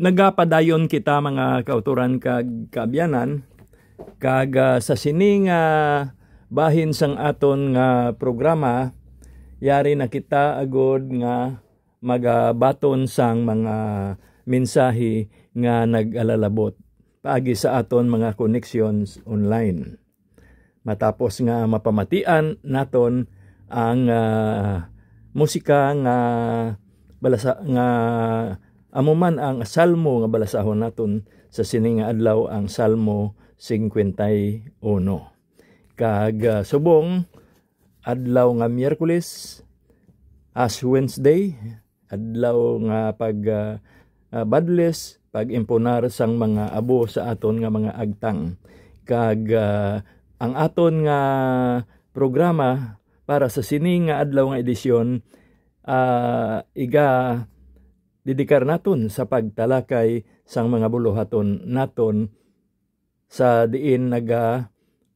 Nagapadayon kita mga kauturan kag kaabyanan kag sa sining bahin sang aton nga programa yari na kita agod nga magabaton sang mga mensahe nga nag-alalabot paagi sa aton mga connections online. Matapos nga mapamatian naton ang musika nga balasa nga amuman ang salmo nga balasahon naton sa sining nga adlaw ang Salmo 51. Kag subong adlaw nga Miyerkules, Ash Wednesday, adlaw nga badles, pag-imponar sang mga abo sa aton nga mga agtang. Kag ang aton nga programa para sa sining nga adlaw nga edisyon didikar naton sa pagtalakay sang mga buluhaton naton sa diin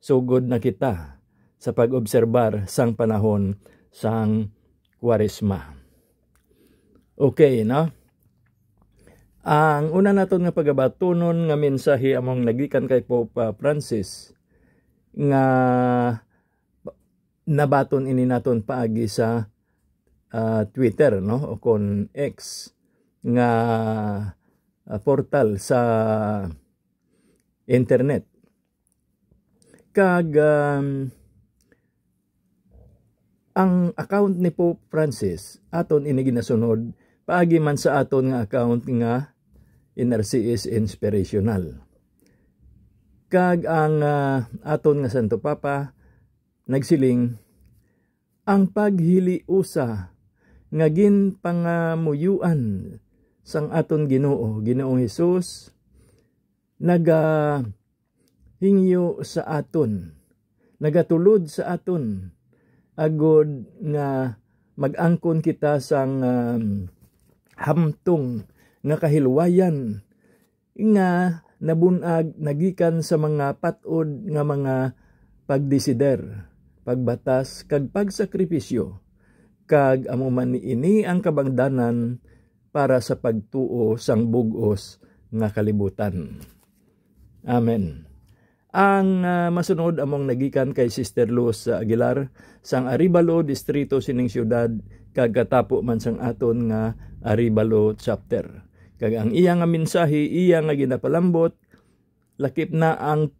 sugod na kita sa pag-obserbar sang panahon sang Kwaresma. Okay, no? Ang una naton nga pagabatunon nga mensahe among nagikan kay Pope Francis nga nabaton ini naton paagi sa Twitter, no, o kon X nga portal sa internet. Kag ang account ni Pope Francis aton ini ginasunod paagi man sa aton nga account nga NRCS Inspirational. Kag ang aton nga Santo Papa nagsiling ang paghiliusa nga ginpangamuyuan sang aton Ginoo, Ginoong Hesus, hingyo sa aton, nagatulod sa aton, agod nga mag-angkon kita sang hamtong nga kahilwayan nga nabunag nagikan sa mga patod nga mga pagdesider, pagbatas, kag pagsakripisyo, kag amuman ini ang kabangdanan para sa pagtuo sang bug-os nga kalibutan. Amen. Ang masunod among nagikan kay Sister Luz Aguilar sang Arevalo distrito sining syudad kag katapo man sang aton nga Arevalo chapter. Kag ang iya nga mensahe iya nga ginapalambot lakip na ang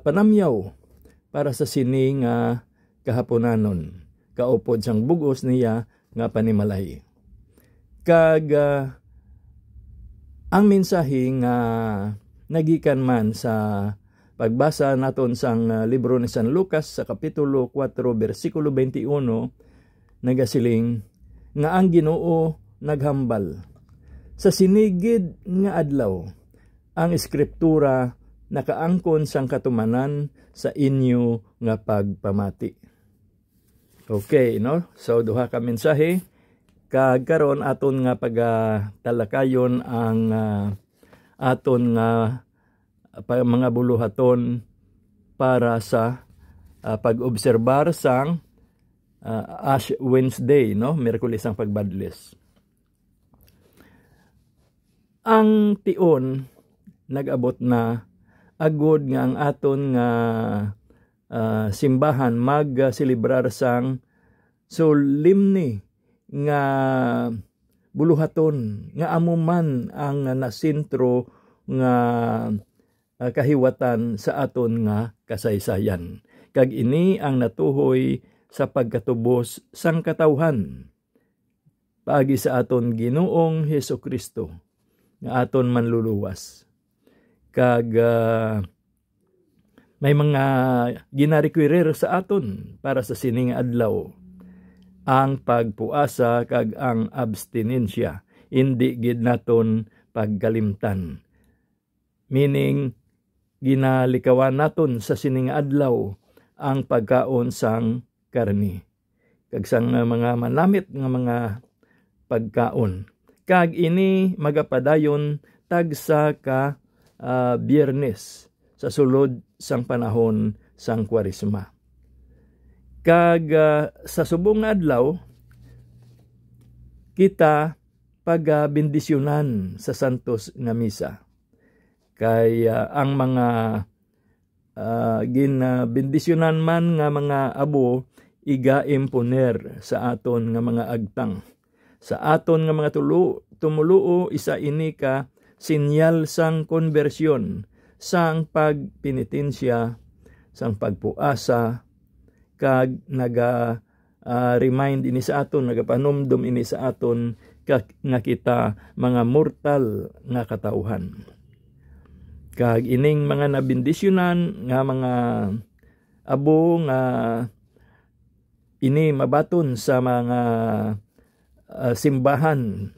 panamyaw para sa sining kahaponanon kaupod sang bug-os niya nga panimalay. Kag ang mensahe nga nagikan man sa pagbasa naton sang libro ni San Lucas sa kapitulo 4 bersikulo 21 nagasiling nga ang Ginoo naghambal sa sinigid nga adlaw ang eskriptura nakaangkon sang katumanan sa inyo nga pagpamati. Okay, no? So duha ka mensahe. Kag karon aton nga pagatalakayon ang aton nga mga buluhaton para sa pag-obserbar sang Ash Wednesday, no? Miyerkules ang pagbadles. Ang tion nag-abot na agod nga ang aton nga simbahan mag-selebrar sang solemne nga buluhaton nga amuman ang nasentro nga kahiwatan sa aton nga kasaysayan. Kag ini ang natuhoy sa pagkatubos sang katawhan paagi sa aton Ginoong Hesukristo nga aton manluluwas. Kag may mga ginarikwirer sa aton para sa sining adlaw. Ang pagpuasa kag ang abstinensya, hindi gid naton pagkalimtan. Meaning, ginalikawan naton sa sining adlaw ang pagkaon sang karni. Kag sang mga manamit nga mga pagkaon. Kag ini magapadayon tagsa ka Biyernes sa sulod sang panahon sang Kwaresma. Kag sa subong adlaw kita pagabendisyonan sa santos nga misa. Kay ang mga ginabendisyonan man nga mga abo iga imponer sa aton nga mga agtang. Sa aton nga mga tumuluo isa ini ka sinyal sang konbersyon, sang pagpenitensya, sang pagpuasa, kag remind ini sa aton, nagapanumdum ini sa aton nga kita mga mortal nga katauhan. Kag ining mga nabindisyonan nga mga abo nga ini mabaton sa mga simbahan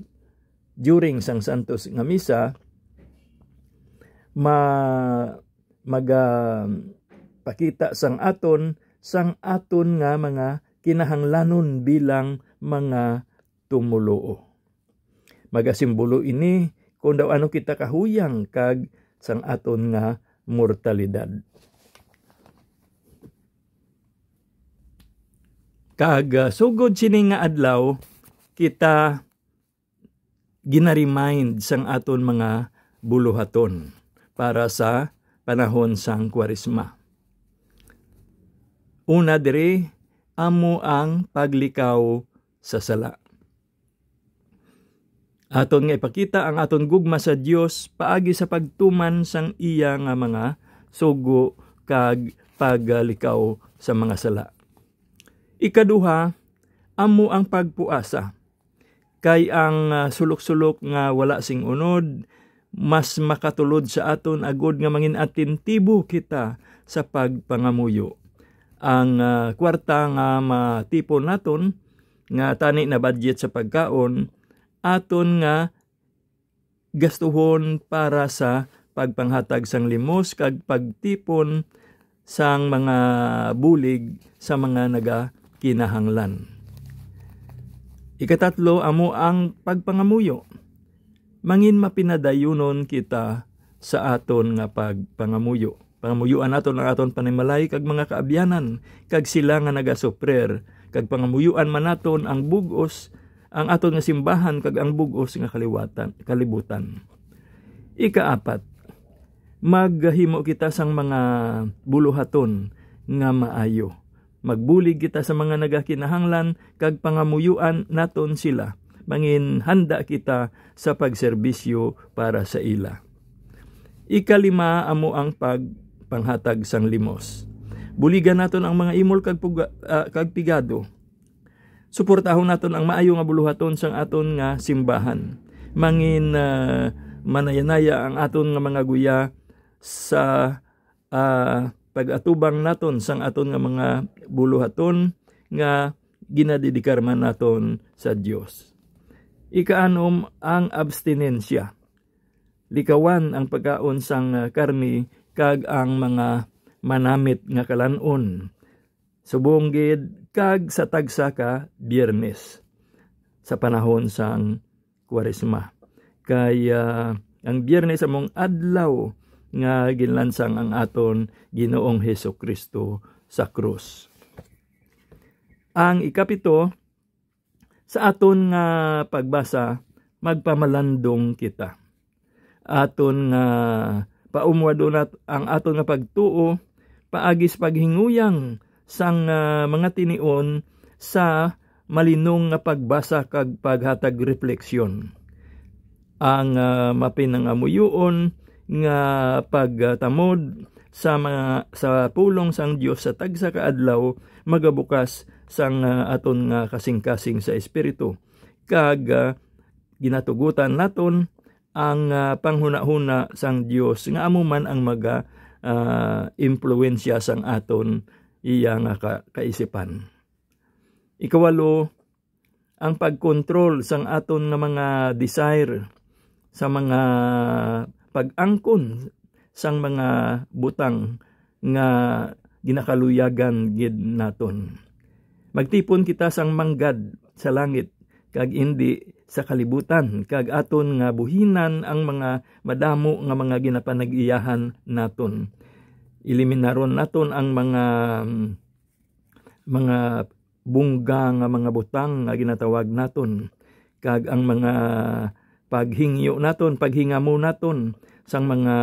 during sang santos nga misa, pakita sang aton nga mga kinahanglanon bilang mga tumuluo. Magasimbolo ini kung daw ano kita kahuyang kag sang aton nga mortalidad. Kag sugod sini nga adlaw kita ginaremind sang aton mga buluhaton para sa panahon sang Kwaresma. Una diri amo ang paglikaw sa sala. Aton nga ipakita ang aton gugma sa Dios paagi sa pagtuman sang iya nga mga sugo kag paglikaw sa mga sala. Ikaduha, amo ang pagpuasa. Kay ang sulok-sulok nga wala sing unod, mas makatulod sa aton agod nga mangin atintibo kita sa pagpangamuyo. Ang kwarta nga matipon naton, nga tani na budget sa pagkaon, aton nga gastuhon para sa pagpanghatag sang limos kag pagtipon sang mga bulig sa mga nagakinahanglan. Ikatatlo, amo ang pagpangamuyo. Mangin mapinadayunon kita sa aton nga pagpangamuyo. Pangamuyuan naton ang aton panimalay kag mga kaabyanan, kag sila nga nagasuprer, kag pangamuyuan man naton ang bugos, ang aton nga simbahan kag ang bugos nga kalibutan. Ikaapat, maghimo kita sang mga buluhaton nga maayo. Magbulig kita sa mga nagakinahanglan kag pangamuyuan naton sila. Mangin handa kita sa pagserbisyo para sa ila. Ikalima, amo ang pagpanghatag sang limos. Buligan naton ang mga imol kag pigado. Suportahon naton ang maayo nga buluhaton sang aton nga simbahan. Mangin manayanaya ang aton nga mga guya sa pag-atubang naton sang aton nga mga buluhaton nga ginadedikar man naton sa Dios. Ikaanom, ang abstinensya. Likawan ang pagkaon sang karni kag ang mga manamit nga kalanon. Subong gid kag sa tagsa ka Biyernes sa panahon sang Kwaresma. Kaya ang Biyernes among adlaw nga ginlansang ang aton Ginoong Hesukristo sa krus. Ang ikapito, sa aton nga pagbasa, magpamalandong kita. Aton nga paumwado ang aton nga pagtuo, paagis paghinguyang sang mga tinion sa malinong nga pagbasa kag paghatag refleksyon. Ang mapinangamuyuon nga pagtamod sa pulong sang Dios sa tagsa ka adlaw, magabukas sang aton nga kasing-kasing sa espiritu kag ginatugutan naton ang panghuna-huna sang Dios nga amo man ang impluwensya sang aton iya nga kaisipan. Ikawalo, ang pagkontrol sang aton nga mga desire sa mga pag-angkon sang mga butang nga ginakaluyagan gid naton. Magtipon kita sang manggad sa langit kag indi sa kalibutan kag aton nga buhinan ang mga madamo nga mga ginapanag-iyahan naton. Eliminaron naton ang mga bungga nga mga butang nga ginatawag naton kag ang mga paghingyo naton, paghingamo naton sang mga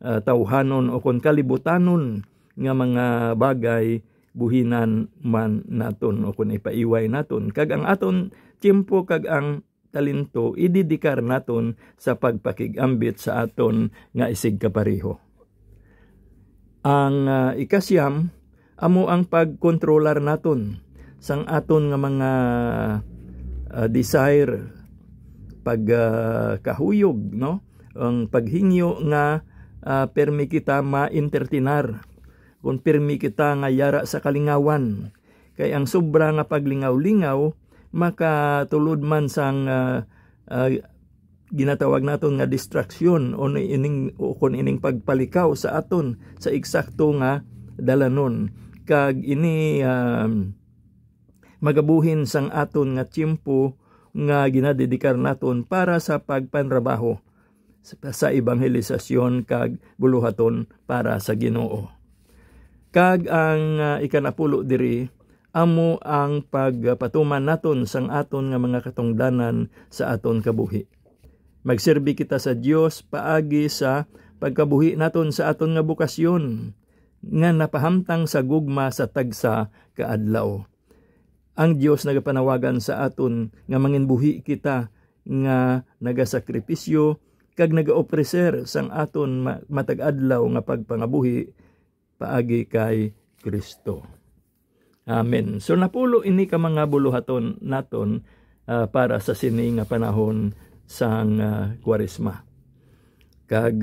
tawhanon o kon kalibutanon nga mga bagay buhinan man naton o kun ipaiway naton. Kag ang aton tiempo kag ang talento ididikar naton sa pagpakigambit sa aton nga isig kapareho. Ang ikasyam, amo ang pagkontrolar naton sang aton nga mga desire, pagkahuyog, no? Ang paghingyo nga permi kita ma-entertainar, kung permi kita nga yara sa kalingawan. Kay ang sobra nga paglingaw-lingaw, makatulod man sang ginatawag naton nga distraksyon o kung ining pagpalikaw sa aton sa eksakto nga dalanon. Kag ini magabuhin sang aton nga tiempo nga ginadedikar naton para sa pagpanrabaho sa ebanghelisasyon kag buluhaton para sa Ginoo. Kag ang ikanapulo diri, amo ang pagpatuman naton sang aton nga mga katungdanan sa aton kabuhi. Magserbi kita sa Dios paagi sa pagkabuhi naton sa aton nga bukasyon nga napahamtang sa gugma sa tagsa kaadlaw. Ang Dios nagapanawagan sa aton nga manginbuhi kita nga nagasakripisyo kag nagaopreser sang aton matag-adlaw nga pagpangabuhi paagi kay Kristo. Amen. So napulo ini ka mga buluhaton naton para sa sini nga panahon sang Kwaresma. Kag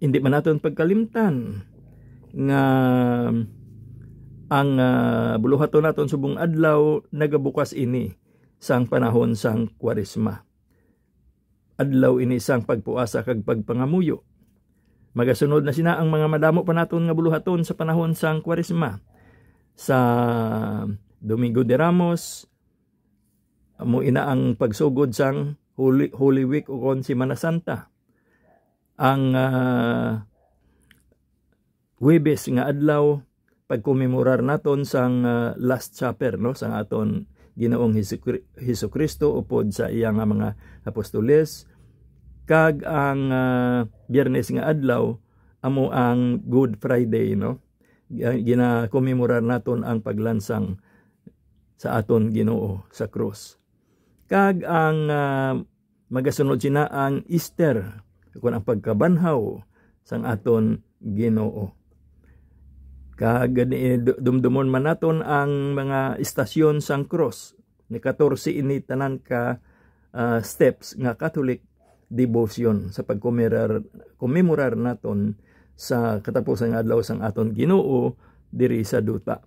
hindi man naton pagkalimtan nga ang buluhaton naton subong adlaw nagabukas ini sang panahon sang Kwaresma. Adlaw ini sang pagpuasa kag pagpangamuyo. Magasunod na sina ang mga madamo pa naton nga buluhaton sa panahon sang Kwaresma. Sa Domingo de Ramos, amo ina ang pagsugod sang Holy Week o kon Semana Santa. Ang Huwebes nga adlaw pagkomemorar naton sang Last Supper, no, sang aton Ginoong Hesukristo upod sa iyang mga apostoles. Kag ang Biyernes nga adlaw amo ang Good Friday, no, ginakomemorar naton ang paglansang sa aton Ginoo sa krus. Kag ang magasunod sina ang Easter, kun ang pagkabanhaw sang aton Ginoo. Kag dumdumon man naton ang mga istasyon sang cross. Ni 14 ini tanan ka steps nga Catholic devotion sa pagkomemorar naton sa katapusan nga adlaw sang aton Ginoo diri sa duta.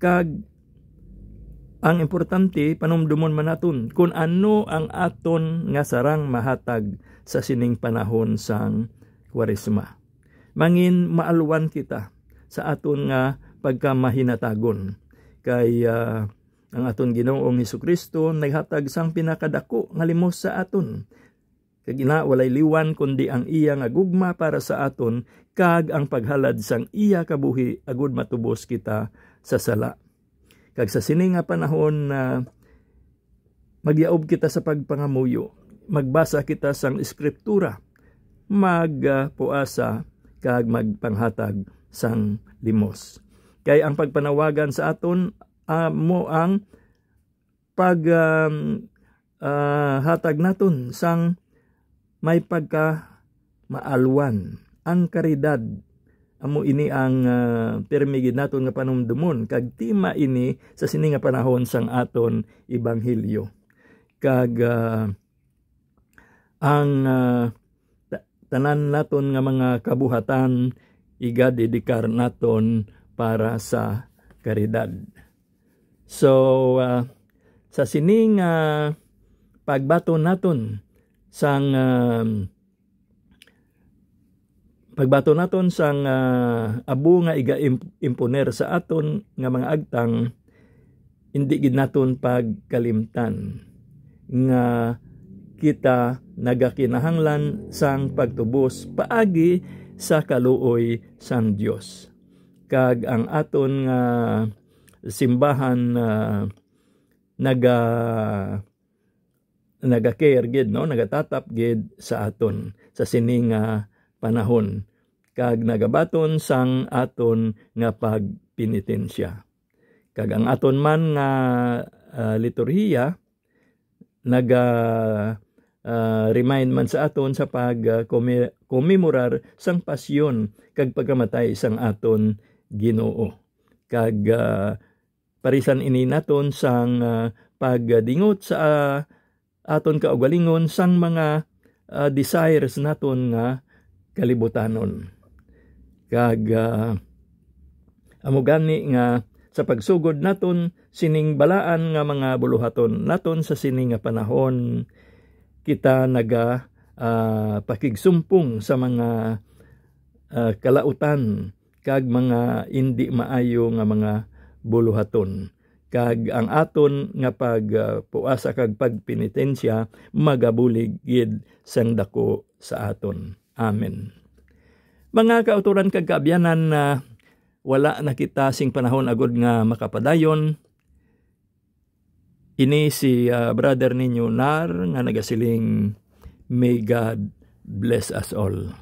Kag ang importante panumdumon man naton kung ano ang aton nga sarang mahatag sa sining panahon sang Kwaresma. Mangin maalwan kita sa aton nga pagkamahinatagon. Kay ang aton Ginoong Hesukristo naghatag sang pinakadako nga limos sa aton. Kag ina walay liwan kundi ang iya nga gugma para sa aton kag ang paghalad sang iya kabuhi agud matubos kita sa sala. Kag sa sini nga panahon na magyaob kita sa pagpangamuyo, magbasa kita sang Eskriptura, magpuasa kag magpanghatag sang limos. Kay ang pagpanawagan sa aton mo ang hatag naton sang may pagka maalwan, ang karidad. Amo ini ang permigid naton nga panumdumon kag tima ini sa sini nga panahon sang aton ebanghelyo. Kag ang tanan naton nga mga kabuhatan igadedikar naton para sa karidad. So sa sining pagbato naton sang abo nga iga-imponer sa aton nga mga agtang, hindi gid naton pagkalimtan nga kita nagakinahanglan sang pagtubos paagi sa kaluoy sang Dios. Kag ang aton nga simbahan naga-care gid, no, nagatatap gid sa aton sa sining panahon, kag nagabaton sang aton nga pagpenitensya. Kag ang aton man nga liturhiya remind man sa aton sa komemorar sang pasyon kag pagkamatay sang aton Ginoo. Kag parisan ini naton sang pagdingot sa aton kaugalingon sang mga desires naton nga kalibutanon. Kag amo gani nga sa pagsugod naton sining balaan nga mga buluhaton naton sa sining nga panahon, kita pakigsumpong sa mga kalautan kag mga hindi maayo nga mga buluhaton. Kag ang aton nga pagpuasa kag pagpenitensya magabulig gid sang dako sa aton. Amen. Mga kauturan kag kaabyanan na wala na kita sing panahon agud nga makapadayon, ini si brother ninyo Nar nga nagasiling, may God bless us all.